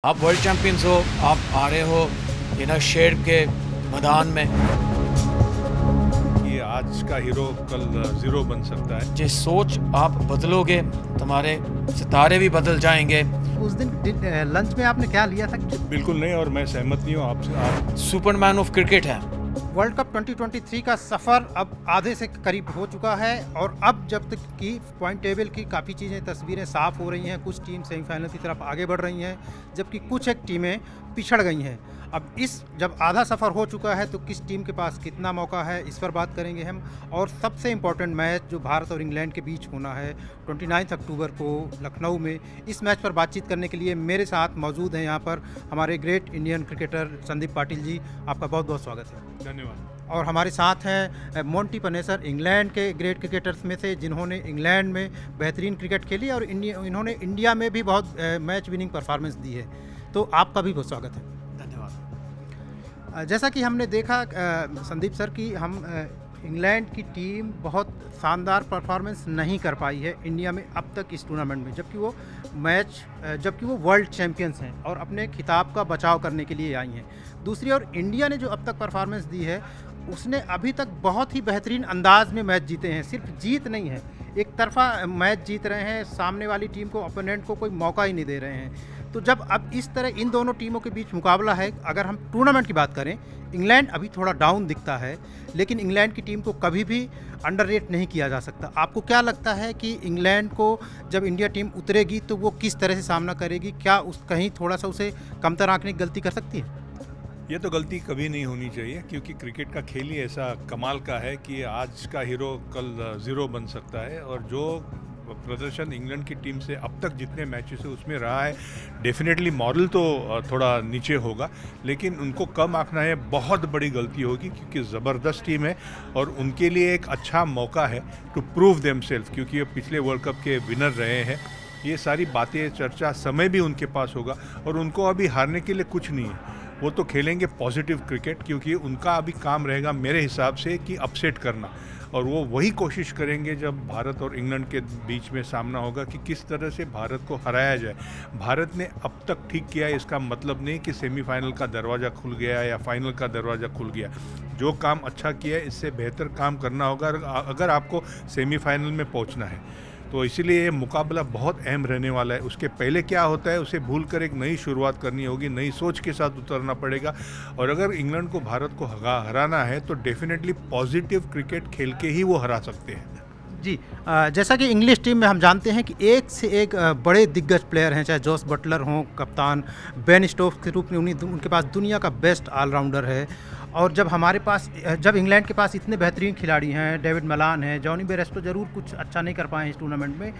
आप world champions हो, आप आ रहे हो शेर के मैदान में। कि आज का हीरो कल ज़ीरो बन सकता है। जिस सोच आप बदलोगे तुम्हारे सितारे भी बदल जाएंगे। उस दिन लंच में आपने क्या लिया था? बिल्कुल नहीं, और मैं सहमत नहीं हूँ आपसे। आप सुपरमैन ऑफ क्रिकेट है। वर्ल्ड कप 2023 का सफ़र अब आधे से करीब हो चुका है और अब जब तक की पॉइंट टेबल की काफ़ी चीज़ें तस्वीरें साफ़ हो रही हैं। कुछ टीम सेमीफाइनल की तरफ आगे बढ़ रही हैं जबकि कुछ एक टीमें पिछड़ गई हैं। अब जब आधा सफ़र हो चुका है तो किस टीम के पास कितना मौका है, इस पर बात करेंगे हम। और सबसे इम्पोर्टेंट मैच जो भारत और इंग्लैंड के बीच होना है 29 अक्टूबर को लखनऊ में, इस मैच पर बातचीत करने के लिए मेरे साथ मौजूद हैं यहाँ पर हमारे great Indian cricketer Sandeep Patil ji. आपका बहुत बहुत स्वागत है। धन्यवाद। और हमारे साथ हैं मोंटी पनेसर, इंग्लैंड के ग्रेट क्रिकेटर्स में से जिन्होंने इंग्लैंड में बेहतरीन क्रिकेट खेली और इन्होंने इंडिया में भी बहुत मैच विनिंग परफॉर्मेंस दी है। तो आपका भी बहुत स्वागत है। धन्यवाद। जैसा कि हमने देखा संदीप सर कि हम इंग्लैंड की टीम बहुत शानदार परफॉर्मेंस नहीं कर पाई है इंडिया में अब तक इस टूर्नामेंट में, जबकि वो वर्ल्ड चैंपियंस हैं और अपने खिताब का बचाव करने के लिए आई हैं। दूसरी ओर इंडिया ने जो अब तक परफॉर्मेंस दी है उसने अभी तक बहुत ही बेहतरीन अंदाज में मैच जीते हैं। सिर्फ जीत नहीं है, एक तरफा मैच जीत रहे हैं, सामने वाली टीम को, ओपोनेंट को कोई मौका ही नहीं दे रहे हैं। तो जब अब इस तरह इन दोनों टीमों के बीच मुकाबला है, अगर हम टूर्नामेंट की बात करें, इंग्लैंड अभी थोड़ा डाउन दिखता है लेकिन इंग्लैंड की टीम को कभी भी अंडररेट नहीं किया जा सकता। आपको क्या लगता है कि इंग्लैंड को जब इंडिया टीम उतरेगी तो वो किस तरह से सामना करेगी? क्या कहीं थोड़ा सा उसे कमतर आंकने की गलती कर सकती है? ये तो गलती कभी नहीं होनी चाहिए क्योंकि क्रिकेट का खेल ही ऐसा कमाल का है कि आज का हीरो कल ज़ीरो बन सकता है। और जो प्रदर्शन इंग्लैंड की टीम से अब तक जितने मैचेस है उसमें रहा है, डेफिनेटली मॉरल तो थोड़ा नीचे होगा लेकिन उनको कम आंकना है बहुत बड़ी गलती होगी क्योंकि ज़बरदस्त टीम है और उनके लिए एक अच्छा मौका है टू प्रूव देमसेल्फ, क्योंकि ये पिछले वर्ल्ड कप के विनर रहे हैं। ये सारी बातें, चर्चा, समय भी उनके पास होगा और उनको अभी हारने के लिए कुछ नहीं है। वो तो खेलेंगे पॉजिटिव क्रिकेट क्योंकि उनका अभी काम रहेगा मेरे हिसाब से कि अपसेट करना, और वो वही कोशिश करेंगे जब भारत और इंग्लैंड के बीच में सामना होगा कि किस तरह से भारत को हराया जाए। भारत ने अब तक ठीक किया है, इसका मतलब नहीं कि सेमीफाइनल का दरवाज़ा खुल गया या फाइनल का दरवाज़ा खुल गया। जो काम अच्छा किया है इससे बेहतर काम करना होगा अगर आपको सेमीफाइनल में पहुंचना है। तो इसीलिए ये मुकाबला बहुत अहम रहने वाला है। उसके पहले क्या होता है उसे भूलकर एक नई शुरुआत करनी होगी, नई सोच के साथ उतरना पड़ेगा। और अगर इंग्लैंड को भारत को हराना है तो डेफिनेटली पॉजिटिव क्रिकेट खेल के ही वो हरा सकते हैं। जी, जैसा कि इंग्लिश टीम में हम जानते हैं कि एक से एक बड़े दिग्गज प्लेयर हैं, चाहे जॉस बटलर हों कप्तान, बेन स्टोक्स के रूप में उनके पास दुनिया का बेस्ट ऑलराउंडर है। और जब इंग्लैंड के पास इतने बेहतरीन खिलाड़ी हैं, डेविड मलान है, जॉनी बेयरस्टो ज़रूर कुछ अच्छा नहीं कर पाए इस टूर्नामेंट में,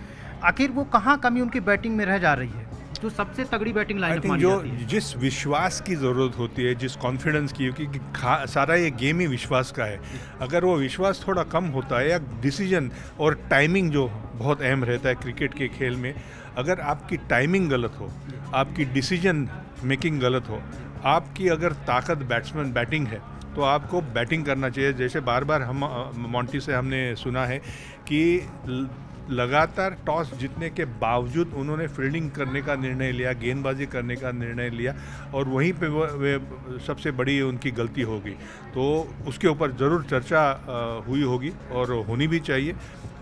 आखिर वो कहाँ कमी उनकी बैटिंग में रह जा रही है जो सबसे तगड़ी बैटिंग लाइनअप मानी जाती है? जिस विश्वास की ज़रूरत होती है, जिस कॉन्फिडेंस की, क्योंकि सारा ये गेम ही विश्वास का है। अगर वो विश्वास थोड़ा कम होता है या डिसीजन और टाइमिंग जो बहुत अहम रहता है क्रिकेट के खेल में, अगर आपकी टाइमिंग गलत हो, आपकी डिसीजन मेकिंग गलत हो, आपकी अगर ताकत बैटिंग है तो आपको बैटिंग करना चाहिए। जैसे बार बार हम मोंटी से हमने सुना है कि लगातार टॉस जीतने के बावजूद उन्होंने फील्डिंग करने का निर्णय लिया, गेंदबाजी करने का निर्णय लिया और वहीं पे वे सबसे बड़ी उनकी गलती होगी। तो उसके ऊपर ज़रूर चर्चा हुई होगी और होनी भी चाहिए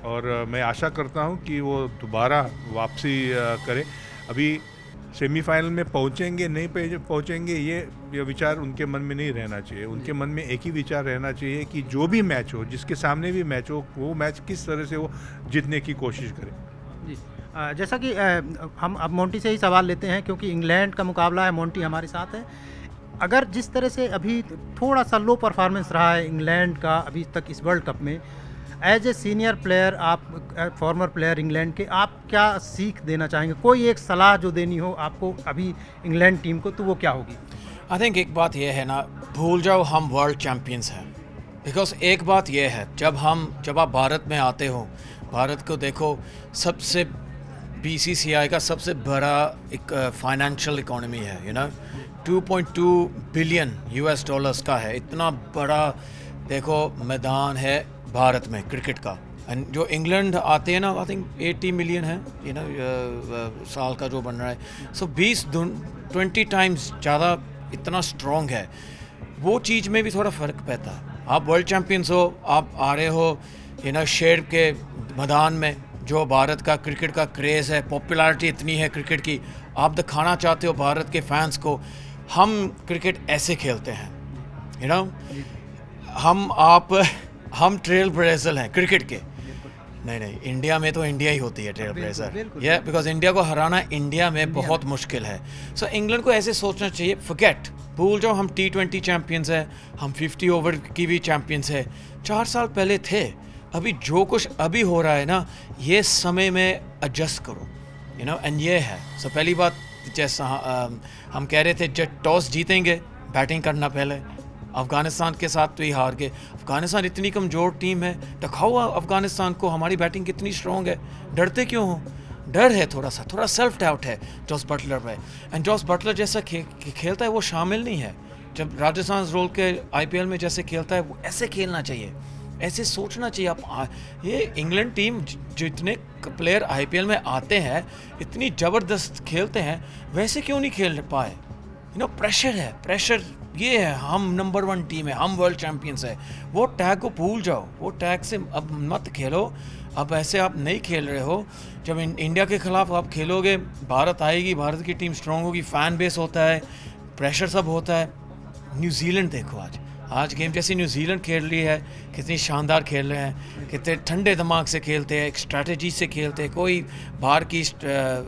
और मैं आशा करता हूं कि वो दोबारा वापसी करें। अभी सेमीफाइनल में पहुंचेंगे नहीं पहुंचेंगे ये विचार उनके मन में नहीं रहना चाहिए। उनके मन में एक ही विचार रहना चाहिए कि जो भी मैच हो, जिसके सामने भी मैच हो, वो मैच किस तरह से वो जीतने की कोशिश करें। जी, जैसा कि हम अब मोंटी से ही सवाल लेते हैं क्योंकि इंग्लैंड का मुकाबला है, मोंटी हमारे साथ है। अगर जिस तरह से अभी थोड़ा सा लो परफॉर्मेंस रहा है इंग्लैंड का अभी तक इस वर्ल्ड कप में, एज ए सीनियर प्लेयर, आप फॉर्मर प्लेयर इंग्लैंड के, आप क्या सीख देना चाहेंगे? कोई एक सलाह जो देनी हो आपको अभी इंग्लैंड टीम को तो वो क्या होगी? आई थिंक एक बात यह है ना, भूल जाओ हम वर्ल्ड चैंपियंस हैं। बिकॉज एक बात यह है, जब आप भारत में आते हो, भारत को देखो, सबसे BCCI का सबसे बड़ा एक फाइनेंशियल इकोनॉमी है, 2.2 बिलियन US डॉलर्स का है। इतना बड़ा देखो मैदान है भारत में क्रिकेट का। एंड जो इंग्लैंड आते हैं ना, आई थिंक 80 मिलियन है साल का जो बन रहा है। सो 20 टाइम्स ज़्यादा इतना स्ट्रॉन्ग है, वो चीज़ में भी थोड़ा फ़र्क पैता है। आप वर्ल्ड चैम्पियंस हो, आप आ रहे हो शेर के मैदान में, जो भारत का क्रिकेट का क्रेज़ है, पॉपुलैरिटी इतनी है क्रिकेट की, आप दिखाना चाहते हो भारत के फैंस को हम क्रिकेट ऐसे खेलते हैं, हम ट्रेल ब्लेजर हैं क्रिकेट के। नहीं, इंडिया में तो इंडिया ही होती है ट्रेल ब्लेजर, ये बिकॉज इंडिया को हराना इंडिया में बहुत मुश्किल है। सो इंग्लैंड को ऐसे सोचना चाहिए, फॉरगेट, भूल जाओ हम T20 चैम्पियंस हैं, हम 50 ओवर की भी चैम्पियंस है, 4 साल पहले थे। अभी जो कुछ अभी हो रहा है ना, ये समय में एडजस्ट करो, एंड ये है। सो पहली बात, जैसा हम कह रहे थे, जब टॉस जीतेंगे बैटिंग करना पहले। अफ़गानिस्तान के साथ तो ही हार गए। अफ़गानिस्तान इतनी कमज़ोर टीम है, दिखाओ अफ़गानिस्तान को हमारी बैटिंग कितनी स्ट्रॉन्ग है, डरते क्यों हो? डर है, थोड़ा सेल्फ डाउट है जॉस बटलर पे। एंड जॉस बटलर जैसा खेलता है वो शामिल नहीं है। जब राजस्थान रोल के IPL में जैसे खेलता है वो ऐसे खेलना चाहिए, ऐसे सोचना चाहिए। आप ये इंग्लैंड टीम जितने प्लेयर IPL में आते हैं, इतनी ज़बरदस्त खेलते हैं, वैसे क्यों नहीं खेल पाए? प्रेशर है, प्रेशर ये है, हम नंबर 1 टीम है, हम वर्ल्ड चैम्पियंस है। वो टैग को भूल जाओ, वो टैग से अब मत खेलो। अब ऐसे आप नहीं खेल रहे हो। जब इंडिया के खिलाफ आप खेलोगे, भारत आएगी, भारत की टीम स्ट्रॉन्ग होगी, फ़ैन बेस होता है, प्रेशर सब होता है। न्यूजीलैंड देखो, आज गेम जैसे न्यूजीलैंड खेल रही है, कितनी शानदार खेल रहे हैं, कितने ठंडे दिमाग से खेलते हैं, एक स्ट्रैटेजी से खेलते हैं, कोई बाहर की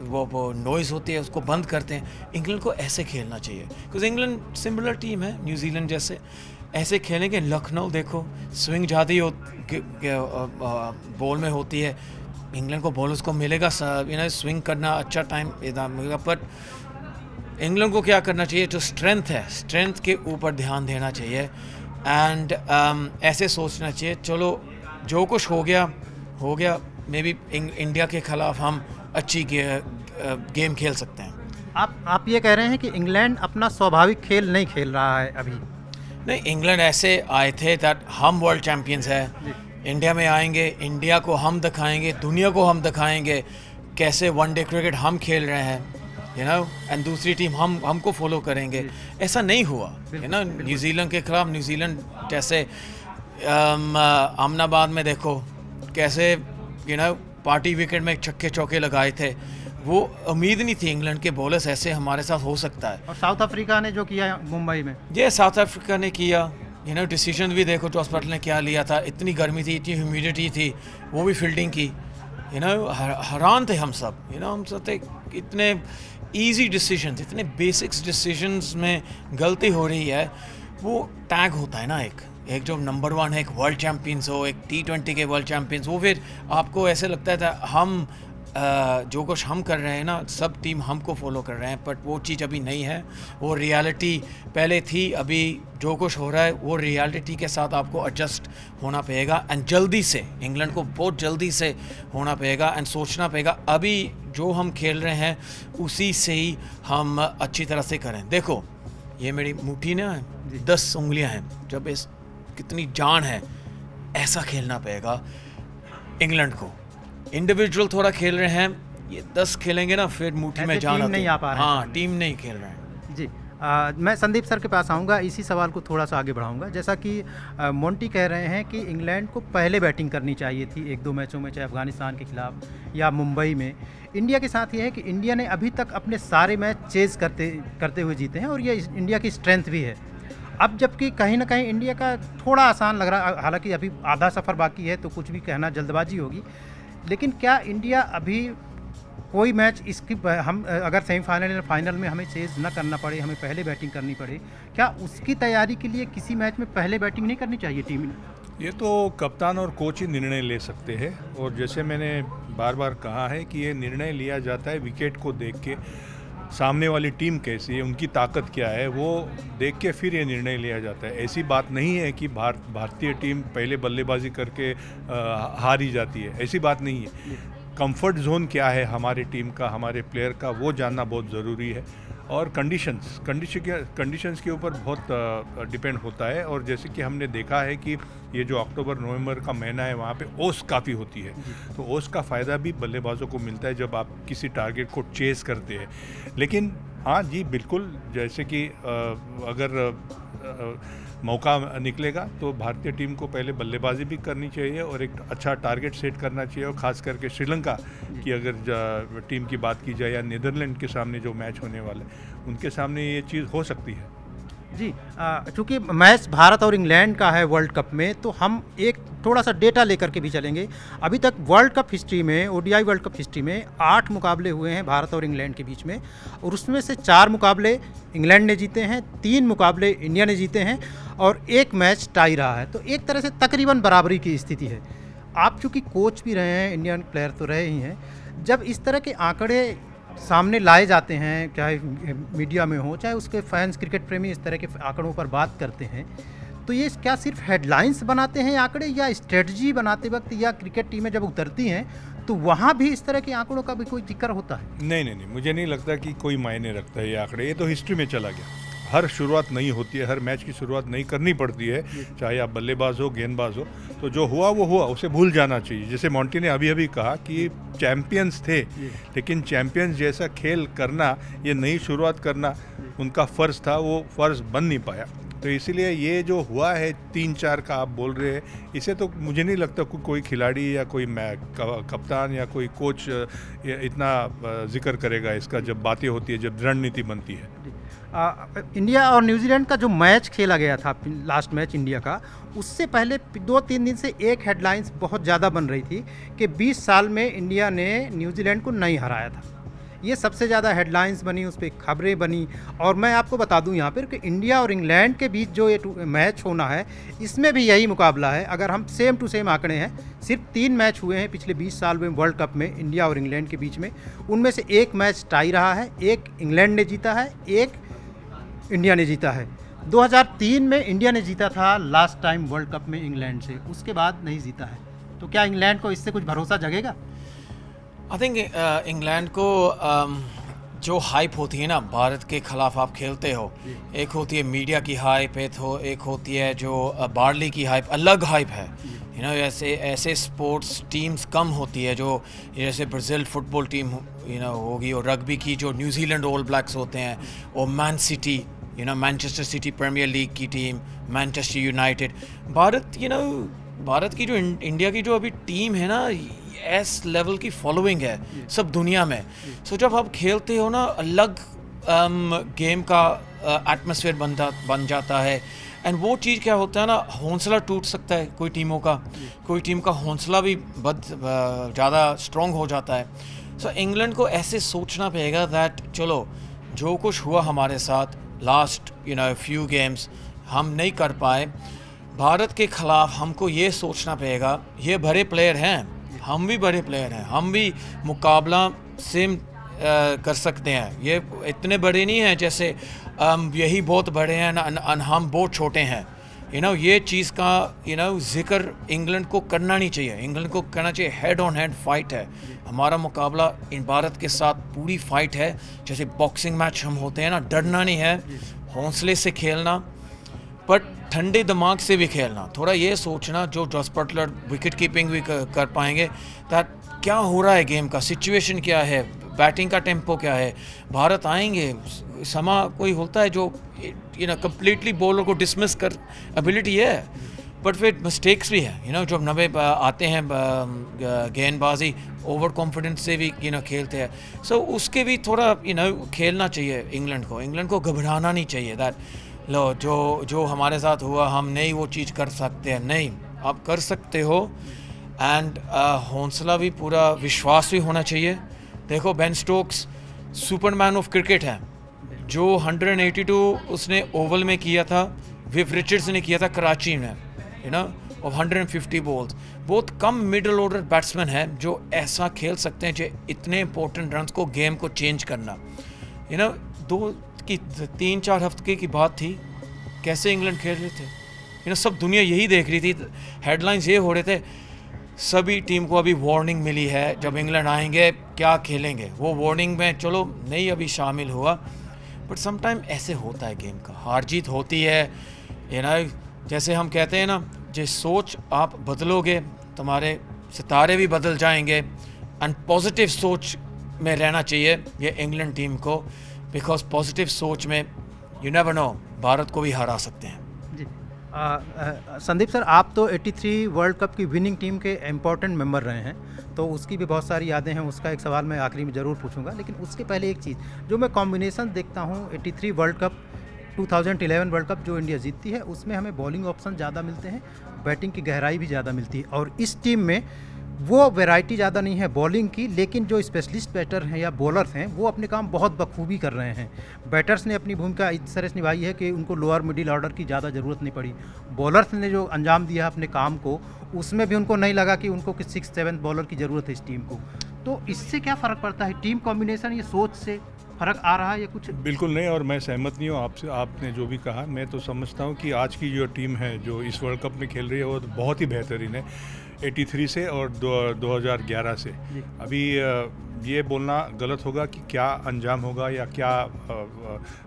वो नॉइज़ होती है उसको बंद करते हैं। इंग्लैंड को ऐसे खेलना चाहिए, बिकॉज इंग्लैंड सिमिलर टीम है न्यूजीलैंड जैसे, ऐसे खेलेंगे। लखनऊ देखो, स्विंग ज़्यादा बॉल में होती है, इंग्लैंड को बॉलर्स को मिलेगा स्विंग करना अच्छा टाइम मिलेगा। पर इंग्लैंड को क्या करना चाहिए, जो स्ट्रेंथ है, स्ट्रेंथ के ऊपर ध्यान देना चाहिए। एंड ऐसे सोचना चाहिए, चलो जो कुछ हो गया, मे बी इंडिया के खिलाफ हम अच्छी गेम खेल सकते हैं। आप ये कह रहे हैं कि इंग्लैंड अपना स्वाभाविक खेल नहीं खेल रहा है अभी? नहीं, इंग्लैंड ऐसे आए थे दैट हम वर्ल्ड चैम्पियंस है, इंडिया में आएंगे, इंडिया को हम दिखाएंगे, दुनिया को हम दिखाएंगे कैसे वनडे क्रिकेट हम खेल रहे हैं, एंड दूसरी टीम हमको फॉलो करेंगे। ऐसा नहीं हुआ, न्यूजीलैंड के खिलाफ, न्यूजीलैंड जैसे अहमदाबाद में देखो कैसे पार्टी विकेट में छक्के चौके लगाए थे। वो उम्मीद नहीं थी इंग्लैंड के बॉलर्स ऐसे हमारे साथ हो सकता है। और साउथ अफ्रीका ने जो किया मुंबई में, ये साउथ अफ्रीका ने किया, डिसीजन भी देखो जॉस बटलर ने क्या लिया था। इतनी गर्मी थी, इतनी ह्यूमिडिटी थी, वो भी फील्डिंग की। हैरान थे हम सब, हम सब थे, इतने ईजी डिसीजंस, इतने बेसिक्स डिसीजंस में गलती हो रही है। वो टैग होता है ना, एक जो नंबर 1 है, एक वर्ल्ड चैम्पियंस हो, एक T20 के वर्ल्ड चैम्पियंस, वो फिर आपको ऐसे लगता है हम जो कुछ हम कर रहे हैं ना, सब टीम हमको फॉलो कर रहे हैं, बट वो चीज़ अभी नहीं है। वो रियलिटी पहले थी, अभी जो कुछ हो रहा है वो रियलिटी के साथ आपको एडजस्ट होना पड़ेगा। एंड जल्दी से, इंग्लैंड को बहुत जल्दी से होना पड़ेगा एंड सोचना पड़ेगा, अभी जो हम खेल रहे हैं उसी से ही हम अच्छी तरह से करें। देखो ये मेरी मुट्ठी ना 10 उंगलियां हैं, जब इस कितनी जान है, ऐसा खेलना पड़ेगा इंग्लैंड को। इंडिविजुअल थोड़ा खेल रहे हैं, ये 10 खेलेंगे ना, फिर मुट्ठी में जान नहीं आ पा रहा है। हाँ, टीम नहीं खेल रहे हैं जी। मैं संदीप सर के पास आऊँगा, इसी सवाल को थोड़ा सा आगे बढ़ाऊँगा। जैसा कि मोंटी कह रहे हैं कि इंग्लैंड को पहले बैटिंग करनी चाहिए थी 1-2 मैचों में, चाहे अफगानिस्तान के खिलाफ या मुंबई में। इंडिया के साथ ये है कि इंडिया ने अभी तक अपने सारे मैच चेज़ करते हुए जीते हैं, और ये इंडिया की स्ट्रेंथ भी है। अब जबकि कहीं ना कहीं इंडिया का थोड़ा आसान लग रहा है, हालांकि अभी आधा सफ़र बाकी है, तो कुछ भी कहना जल्दबाजी होगी। लेकिन क्या इंडिया अभी कोई मैच इसकी, हम अगर सेमीफाइनल या फाइनल में हमें चेज़ ना करना पड़े, हमें पहले बैटिंग करनी पड़े, क्या उसकी तैयारी के लिए किसी मैच में पहले बैटिंग नहीं करनी चाहिए टीम ने? ये तो कप्तान और कोच ही निर्णय ले सकते हैं, और जैसे मैंने बार बार कहा है कि ये निर्णय लिया जाता है विकेट को देख के, सामने वाली टीम कैसी है, उनकी ताकत क्या है, वो देख के फिर ये निर्णय लिया जाता है। ऐसी बात नहीं है कि भारतीय टीम पहले बल्लेबाजी करके हार ही जाती है, ऐसी बात नहीं है। कंफर्ट जोन क्या है हमारी टीम का, हमारे प्लेयर का, वो जानना बहुत ज़रूरी है। और कंडीशंस के ऊपर बहुत डिपेंड होता है। और जैसे कि हमने देखा है कि ये जो अक्टूबर नवंबर का महीना है, वहाँ पे ओस काफ़ी होती है, तो ओस का फ़ायदा भी बल्लेबाजों को मिलता है जब आप किसी टारगेट को चेज़ करते हैं। लेकिन हाँ जी, बिल्कुल। जैसे कि अगर मौका निकलेगा तो भारतीय टीम को पहले बल्लेबाजी भी करनी चाहिए और एक अच्छा टारगेट सेट करना चाहिए, और ख़ास करके श्रीलंका की अगर टीम की बात की जाए या नीदरलैंड के सामने जो मैच होने वाले, उनके सामने ये चीज़ हो सकती है। जी, चूँकि मैच भारत और इंग्लैंड का है वर्ल्ड कप में, तो हम एक थोड़ा सा डेटा लेकर के भी चलेंगे। अभी तक वर्ल्ड कप हिस्ट्री में, ओडीआई वर्ल्ड कप हिस्ट्री में 8 मुकाबले हुए हैं भारत और इंग्लैंड के बीच में, और उसमें से 4 मुकाबले इंग्लैंड ने जीते हैं, 3 मुकाबले इंडिया ने जीते हैं और 1 मैच टाई रहा है। तो एक तरह से तकरीबन बराबरी की स्थिति है। आप चूँकि कोच भी रहे हैं, इंडियन प्लेयर तो रहे ही हैं, जब इस तरह के आंकड़े सामने लाए जाते हैं, चाहे मीडिया में हो, चाहे उसके फैंस, क्रिकेट प्रेमी इस तरह के आंकड़ों पर बात करते हैं, तो ये क्या सिर्फ हेडलाइंस बनाते हैं आंकड़े, या स्ट्रेटजी बनाते वक्त या क्रिकेट टीमें जब उतरती हैं तो वहाँ भी इस तरह के आंकड़ों का भी कोई जिक्र होता है? नहीं, मुझे नहीं लगता कि कोई मायने रखता है ये आंकड़े। ये तो हिस्ट्री में चला गया। हर शुरुआत नहीं होती है, हर मैच की शुरुआत नहीं करनी पड़ती है, चाहे आप बल्लेबाज हो, गेंदबाज हो। तो जो हुआ वो हुआ, उसे भूल जाना चाहिए। जैसे मोंटी ने अभी कहा कि चैंपियंस थे, लेकिन चैंपियंस जैसा खेल करना, ये नई शुरुआत करना उनका फ़र्ज़ था, वो फ़र्ज़ बन नहीं पाया। तो इसीलिए ये जो हुआ है 3-4 का आप बोल रहे हैं, इसे तो मुझे नहीं लगता कोई खिलाड़ी या कोई कप्तान या कोई कोच इतना जिक्र करेगा इसका, जब बातें होती है, जब रणनीति बनती है। इंडिया और न्यूजीलैंड का जो मैच खेला गया था, लास्ट मैच इंडिया का, उससे पहले 2-3 दिन से एक हेडलाइंस बहुत ज़्यादा बन रही थी कि 20 साल में इंडिया ने न्यूजीलैंड को नहीं हराया था। ये सबसे ज़्यादा हेडलाइंस बनी, उस पर खबरें बनी। और मैं आपको बता दूं यहाँ पर कि इंडिया और इंग्लैंड के बीच जो ये मैच होना है, इसमें भी यही मुकाबला है। अगर हम सेम टू सेम आंकड़े हैं, सिर्फ 3 मैच हुए हैं पिछले 20 साल में वर्ल्ड कप में इंडिया और इंग्लैंड के बीच में, उनमें से 1 मैच टाई रहा है, 1 इंग्लैंड ने जीता है, 1 इंडिया ने जीता है। 2003 में इंडिया ने जीता था लास्ट टाइम वर्ल्ड कप में इंग्लैंड से, उसके बाद नहीं जीता है। तो क्या इंग्लैंड को इससे कुछ भरोसा जगेगा? आई थिंक इंग्लैंड को जो हाइप होती है ना, भारत के खिलाफ आप खेलते हो, एक होती है मीडिया की हाइप, एक होती है जो बार्ली की हाइप, अलग हाइप है। यू नो, ऐसे स्पोर्ट्स टीम्स कम होती है, जो जैसे ब्राज़ील फुटबॉल टीम होगी, और रग्बी की जो न्यूजीलैंड ऑल ब्लैक्स होते हैं, और man city, Manchester City Premier League की टीम, मैनचेस्टर यूनाइटेड। भारत की जो इंडिया की जो अभी टीम है ना, एस लेवल की फॉलोइंग है सब दुनिया में। सो जब आप खेलते हो ना, अलग गेम का एटमॉस्फेयर बन जाता है। एंड वो चीज़ क्या होता है ना, हौसला टूट सकता है कोई टीमों का, कोई टीम का हौसला भी ज़्यादा स्ट्रॉन्ग हो जाता है। सो इंग्लैंड को ऐसे सोचना पड़ेगा दैट चलो, जो कुछ हुआ हमारे साथ लास्ट फ्यू गेम्स हम नहीं कर पाए, भारत के ख़िलाफ़ हमको ये सोचना पड़ेगा, ये बड़े प्लेयर हैं, हम भी बड़े प्लेयर हैं, हम भी मुकाबला सेम कर सकते हैं। ये इतने बड़े नहीं हैं जैसे यही बहुत बड़े हैं हम बहुत छोटे हैं। ये चीज़ का जिक्र इंग्लैंड को करना नहीं चाहिए। इंग्लैंड को करना चाहिए हेड ऑन हेड फाइट है हमारा मुकाबला, इन भारत के साथ पूरी फाइट है। जैसे बॉक्सिंग मैच हम होते हैं ना, डरना नहीं है, हौसले से खेलना, बट ठंडे दिमाग से भी खेलना। थोड़ा ये सोचना, जो जॉस बटलर विकेट कीपिंग भी कर पाएंगे, दैट क्या हो रहा है, गेम का सिचुएशन क्या है, बैटिंग का टेम्पो क्या है। भारत आएंगे, समा कोई होता है जो कम्प्लीटली बॉलर को डिसमिस कर एबिलिटी है, बट फिर मिस्टेक्स भी है। जब 90 आते हैं गेंदबाजी, ओवर कॉन्फिडेंस से भी खेलते हैं। सो उसके भी थोड़ा खेलना चाहिए इंग्लैंड को घबराना नहीं चाहिए दैट लो जो हमारे साथ हुआ हम नहीं वो चीज़ कर सकते हैं। नहीं, आप कर सकते हो। एंड हौसला भी, पूरा विश्वास भी होना चाहिए। देखो, Ben Stokes Superman of cricket है, जो 182 उसने ओवल में किया था, विव रिचर्ड्स ने किया था कराची में, और 150 बॉल्स। बहुत कम मिडल ऑर्डर बैट्समैन है जो ऐसा खेल सकते हैं, जो इतने इंपॉर्टेंट रन को, गेम को चेंज करना। 3-4 हफ्ते की बात थी, कैसे इंग्लैंड खेल रहे थे, सब दुनिया यही देख रही थी। हेडलाइंस ये हो रहे थे, सभी टीम को अभी वार्निंग मिली है, जब इंग्लैंड आएंगे क्या खेलेंगे। वो वार्निंग में चलो नहीं अभी शामिल हुआ, बट समटाइम ऐसे होता है, गेम का हार जीत होती है। जैसे हम कहते हैं ना, जिस सोच आप बदलोगे, तुम्हारे सितारे भी बदल जाएंगे। एंड पॉजिटिव सोच में रहना चाहिए ये इंग्लैंड टीम को। बिकॉज पॉजिटिव सोच में यू नेवर नो, भारत को भी हरा सकते हैं। जी संदीप सर, आप तो 83 वर्ल्ड कप की विनिंग टीम के इम्पोर्टेंट मेंबर रहे हैं, तो उसकी भी बहुत सारी यादें हैं। उसका एक सवाल मैं आखिरी में ज़रूर पूछूंगा, लेकिन उसके पहले एक चीज़ जो मैं कॉम्बिनेशन देखता हूँ 83 वर्ल्ड कप 2011 वर्ल्ड कप जो इंडिया जीतती है, उसमें हमें बॉलिंग ऑप्शन ज़्यादा मिलते हैं, बैटिंग की गहराई भी ज़्यादा मिलती है, और इस टीम में वो वैरायटी ज़्यादा नहीं है बॉलिंग की, लेकिन जो स्पेशलिस्ट बैटर हैं या बॉलर्स हैं वो अपने काम बहुत बखूबी कर रहे हैं। बैटर्स ने अपनी भूमिका इस तरह से निभाई है कि उनको लोअर मिडिल ऑर्डर की ज़्यादा ज़रूरत नहीं पड़ी। बॉलर्स ने जो अंजाम दिया अपने काम को, उसमें भी उनको नहीं लगा कि उनको 6-7 बॉलर की ज़रूरत है इस टीम को। तो इससे क्या फ़र्क पड़ता है? टीम कॉम्बिनेशन, ये सोच से फ़र्क आ रहा है या कुछ? बिल्कुल नहीं, और मैं सहमत नहीं हूँ आपसे। आपने जो भी कहा, मैं तो समझता हूँ कि आज की जो टीम है जो इस वर्ल्ड कप में खेल रही है वो बहुत ही बेहतरीन है 83 से और 2011 से। अभी ये बोलना गलत होगा कि क्या अंजाम होगा या क्या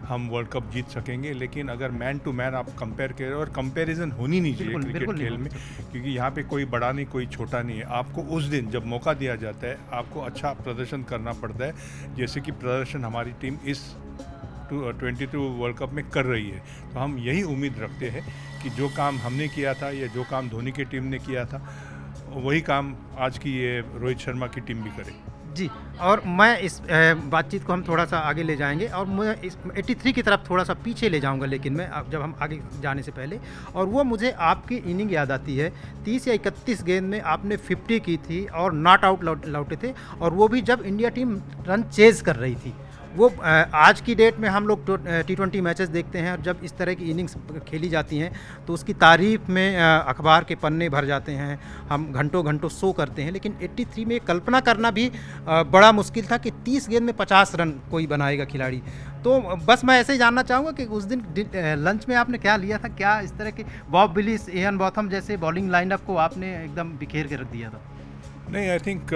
हम वर्ल्ड कप जीत सकेंगे, लेकिन अगर मैन टू मैन आप कंपेयर करें, और कंपैरिजन होनी नहीं चाहिए क्रिकेट खेल में, क्योंकि यहाँ पे कोई बड़ा नहीं कोई छोटा नहीं है। आपको उस दिन जब मौका दिया जाता है आपको अच्छा प्रदर्शन करना पड़ता है, जैसे कि प्रदर्शन हमारी टीम इस 22 वर्ल्ड कप में कर रही है। तो हम यही उम्मीद रखते हैं कि जो काम हमने किया था या जो काम धोनी की टीम ने किया था, वही काम आज की ये रोहित शर्मा की टीम भी करे। जी, और मैं इस बातचीत को हम थोड़ा सा आगे ले जाएंगे, और मैं इस 83 की तरफ थोड़ा सा पीछे ले जाऊंगा, लेकिन मैं जब हम आगे जाने से पहले, और वो मुझे आपकी इनिंग याद आती है। 30 या 31 गेंद में आपने 50 की थी और नॉट आउट लौटे थे, और वो भी जब इंडिया टीम रन चेज कर रही थी। वो आज की डेट में हम लोग T20 मैचेस देखते हैं, और जब इस तरह की इनिंग्स खेली जाती हैं तो उसकी तारीफ में अखबार के पन्ने भर जाते हैं, हम घंटों घंटों शो करते हैं। लेकिन 83 में कल्पना करना भी बड़ा मुश्किल था कि 30 गेंद में 50 रन कोई बनाएगा खिलाड़ी। तो बस मैं ऐसे ही जानना चाहूँगा कि उस दिन लंच में आपने क्या लिया था? क्या इस तरह के बॉब विलिस, इयान बॉथम जैसे बॉलिंग लाइनअप को आपने एकदम बिखेर के रख दिया था? नहीं, आई थिंक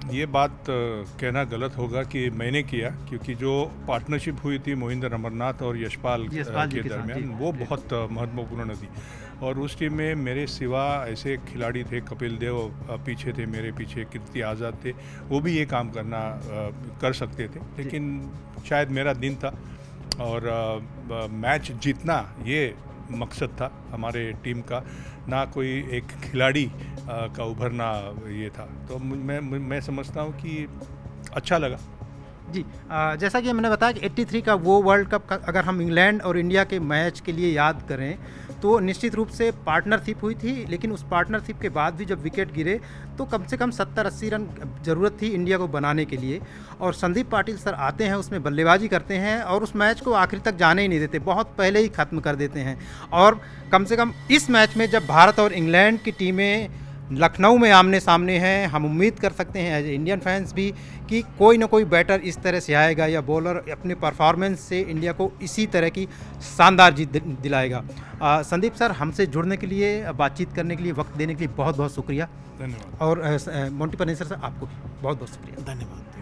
ये बात कहना गलत होगा कि मैंने किया, क्योंकि जो पार्टनरशिप हुई थी मोहिंदर अमरनाथ और यशपाल के दरमियान, वो बहुत महत्वपूर्ण थी। और उस टीम में मेरे सिवा ऐसे खिलाड़ी थे, कपिल देव पीछे थे, मेरे पीछे कीर्ति आज़ाद थे, वो भी ये काम कर सकते थे, लेकिन शायद मेरा दिन था और मैच जीतना ये मकसद था हमारे टीम का, ना कोई एक खिलाड़ी का उभरना ये था। तो मैं समझता हूँ कि अच्छा लगा। जी, जैसा कि मैंने बताया कि 83 का वो वर्ल्ड कप का अगर हम इंग्लैंड और इंडिया के मैच के लिए याद करें तो निश्चित रूप से पार्टनरशिप हुई थी, लेकिन उस पार्टनरशिप के बाद भी जब विकेट गिरे तो कम से कम 70-80 रन ज़रूरत थी इंडिया को बनाने के लिए, और संदीप पाटिल सर आते हैं, उसमें बल्लेबाजी करते हैं और उस मैच को आखिर तक जाने ही नहीं देते, बहुत पहले ही ख़त्म कर देते हैं। और कम से कम इस मैच में जब भारत और इंग्लैंड की टीमें लखनऊ में आमने सामने हैं, हम उम्मीद कर सकते हैं एज इंडियन फैंस भी कि कोई ना कोई बैटर इस तरह से आएगा या बॉलर अपने परफॉर्मेंस से इंडिया को इसी तरह की शानदार जीत दिलाएगा। संदीप सर, हमसे जुड़ने के लिए, बातचीत करने के लिए, वक्त देने के लिए बहुत बहुत शुक्रिया। धन्यवाद। और मोंटी पनेसर सर, आपको भी बहुत बहुत शुक्रिया। धन्यवाद।